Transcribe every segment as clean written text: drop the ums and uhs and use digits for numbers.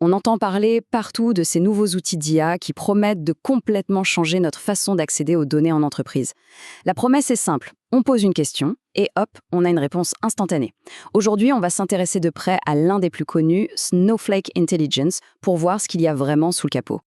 On entend parler partout de ces nouveaux outils d'IA qui promettent de complètement changer notre façon d'accéder aux données en entreprise. La promesse est simple, on pose une question et hop, on a une réponse instantanée. Aujourd'hui, on va s'intéresser de près à l'un des plus connus, Snowflake Intelligence, pour voir ce qu'il y a vraiment sous le capot.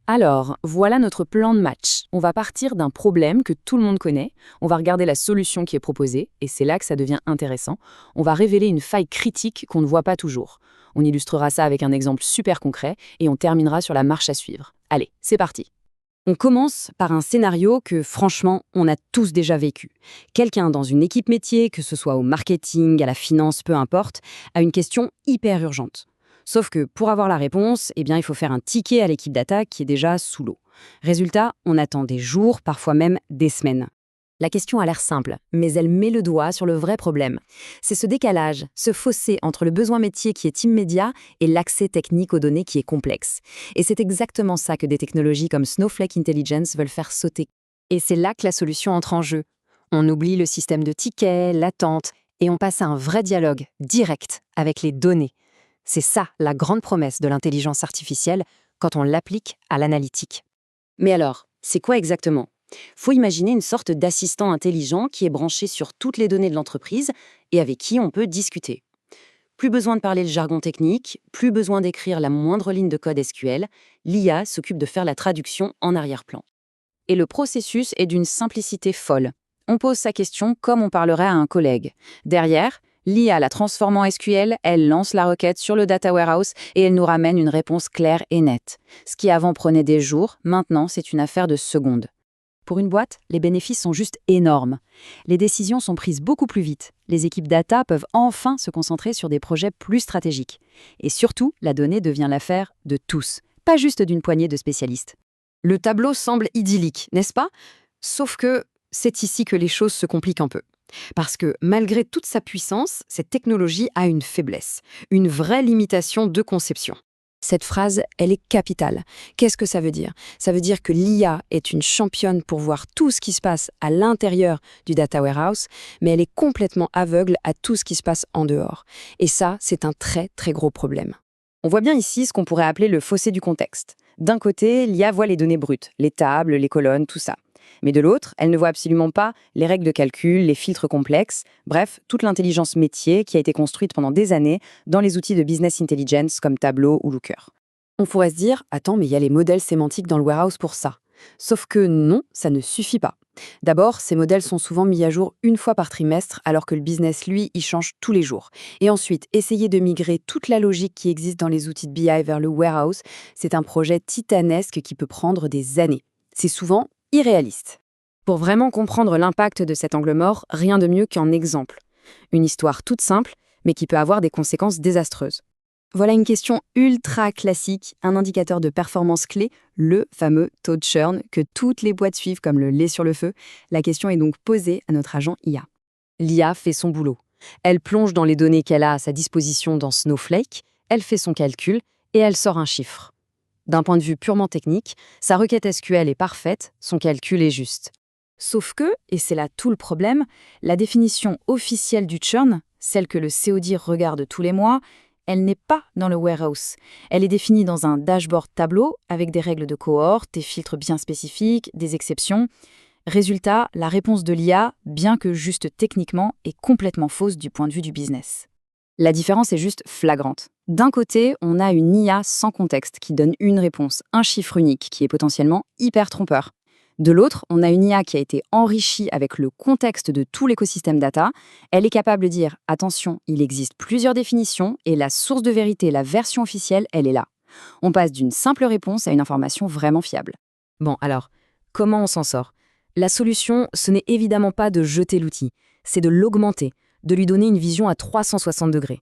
Alors, voilà notre plan de match. On va partir d'un problème que tout le monde connaît, on va regarder la solution qui est proposée, et c'est là que ça devient intéressant. On va révéler une faille critique qu'on ne voit pas toujours. On illustrera ça avec un exemple super concret, et on terminera sur la marche à suivre. Allez, c'est parti. On commence par un scénario que, franchement, on a tous déjà vécu. Quelqu'un dans une équipe métier, que ce soit au marketing, à la finance, peu importe, a une question hyper urgente. Sauf que pour avoir la réponse, il faut faire un ticket à l'équipe data qui est déjà sous l'eau. Résultat, on attend des jours, parfois même des semaines. La question a l'air simple, mais elle met le doigt sur le vrai problème. C'est ce décalage, ce fossé entre le besoin métier qui est immédiat et l'accès technique aux données qui est complexe. Et c'est exactement ça que des technologies comme Snowflake Intelligence veulent faire sauter. Et c'est là que la solution entre en jeu. On oublie le système de tickets, l'attente, et on passe à un vrai dialogue, direct, avec les données. C'est ça la grande promesse de l'intelligence artificielle quand on l'applique à l'analytique. Mais alors, c'est quoi exactement ? Faut imaginer une sorte d'assistant intelligent qui est branché sur toutes les données de l'entreprise et avec qui on peut discuter. Plus besoin de parler le jargon technique, plus besoin d'écrire la moindre ligne de code SQL, l'IA s'occupe de faire la traduction en arrière-plan. Et le processus est d'une simplicité folle. On pose sa question comme on parlerait à un collègue. Derrière, l'IA la transforme en SQL, elle lance la requête sur le data warehouse et elle nous ramène une réponse claire et nette. Ce qui avant prenait des jours, maintenant c'est une affaire de secondes. Pour une boîte, les bénéfices sont juste énormes. Les décisions sont prises beaucoup plus vite. Les équipes data peuvent enfin se concentrer sur des projets plus stratégiques. Et surtout, la donnée devient l'affaire de tous, pas juste d'une poignée de spécialistes. Le tableau semble idyllique, n'est-ce pas ? Sauf que c'est ici que les choses se compliquent un peu. Parce que malgré toute sa puissance, cette technologie a une faiblesse, une vraie limitation de conception. Cette phrase, elle est capitale. Qu'est-ce que ça veut dire ? Ça veut dire que l'IA est une championne pour voir tout ce qui se passe à l'intérieur du data warehouse, mais elle est complètement aveugle à tout ce qui se passe en dehors. Et ça, c'est un très, très gros problème. On voit bien ici ce qu'on pourrait appeler le fossé du contexte. D'un côté, l'IA voit les données brutes, les tables, les colonnes, tout ça. Mais de l'autre, elle ne voit absolument pas les règles de calcul, les filtres complexes, bref, toute l'intelligence métier qui a été construite pendant des années dans les outils de business intelligence comme Tableau ou Looker. On pourrait se dire, attends, mais il y a les modèles sémantiques dans le warehouse pour ça. Sauf que non, ça ne suffit pas. D'abord, ces modèles sont souvent mis à jour une fois par trimestre, alors que le business, lui, y change tous les jours. Et ensuite, essayer de migrer toute la logique qui existe dans les outils de BI vers le warehouse, c'est un projet titanesque qui peut prendre des années. C'est souvent irréaliste. Pour vraiment comprendre l'impact de cet angle mort, rien de mieux qu'un exemple. Une histoire toute simple, mais qui peut avoir des conséquences désastreuses. Voilà une question ultra classique, un indicateur de performance clé, le fameux taux de churn que toutes les boîtes suivent comme le lait sur le feu. La question est donc posée à notre agent IA. L'IA fait son boulot. Elle plonge dans les données qu'elle a à sa disposition dans Snowflake, elle fait son calcul et elle sort un chiffre. D'un point de vue purement technique, sa requête SQL est parfaite, son calcul est juste. Sauf que, et c'est là tout le problème, la définition officielle du churn, celle que le COD regarde tous les mois, elle n'est pas dans le warehouse. Elle est définie dans un dashboard tableau avec des règles de cohorte, des filtres bien spécifiques, des exceptions. Résultat, la réponse de l'IA, bien que juste techniquement, est complètement fausse du point de vue du business. La différence est juste flagrante. D'un côté, on a une IA sans contexte qui donne une réponse, un chiffre unique qui est potentiellement hyper trompeur. De l'autre, on a une IA qui a été enrichie avec le contexte de tout l'écosystème data. Elle est capable de dire « Attention, il existe plusieurs définitions et la source de vérité, la version officielle, elle est là ». On passe d'une simple réponse à une information vraiment fiable. Bon, alors, comment on s'en sort ? La solution, ce n'est évidemment pas de jeter l'outil, c'est de l'augmenter, de lui donner une vision à 360 degrés.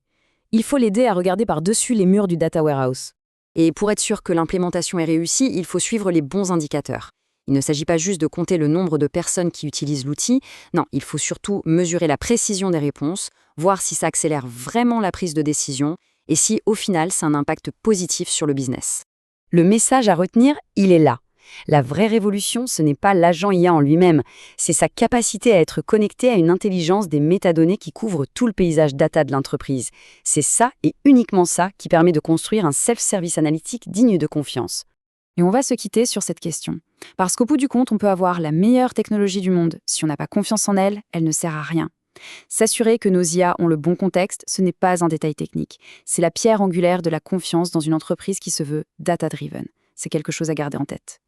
Il faut l'aider à regarder par-dessus les murs du data warehouse. Et pour être sûr que l'implémentation est réussie, il faut suivre les bons indicateurs. Il ne s'agit pas juste de compter le nombre de personnes qui utilisent l'outil, non, il faut surtout mesurer la précision des réponses, voir si ça accélère vraiment la prise de décision et si, au final, ça a un impact positif sur le business. Le message à retenir, il est là. La vraie révolution, ce n'est pas l'agent IA en lui-même, c'est sa capacité à être connecté à une intelligence des métadonnées qui couvre tout le paysage data de l'entreprise. C'est ça et uniquement ça qui permet de construire un self-service analytique digne de confiance. Et on va se quitter sur cette question. Parce qu'au bout du compte, on peut avoir la meilleure technologie du monde. Si on n'a pas confiance en elle, elle ne sert à rien. S'assurer que nos IA ont le bon contexte, ce n'est pas un détail technique. C'est la pierre angulaire de la confiance dans une entreprise qui se veut data-driven. C'est quelque chose à garder en tête.